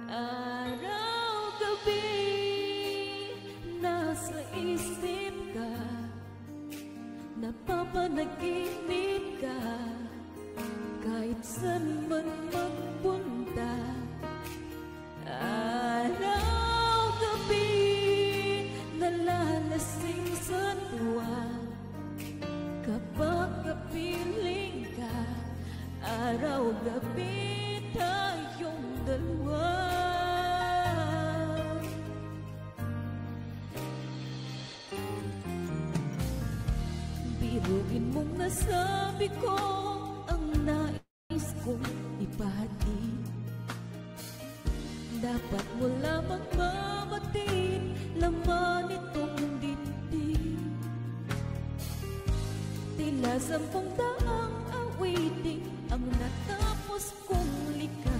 Araw-gabi nasa isip ka, napapanaginip ka, kahit saan man magpunta. Araw-gabi nalalasing sa tuwa, kapag kapiling ka, araw-gabi tayong dalawa. Biruin mong nasabi ko ang nais kong ipahatid. Dapat mo lamang mamatid, laman itong dibdib. Tila 10 daang awitin ang natapos kong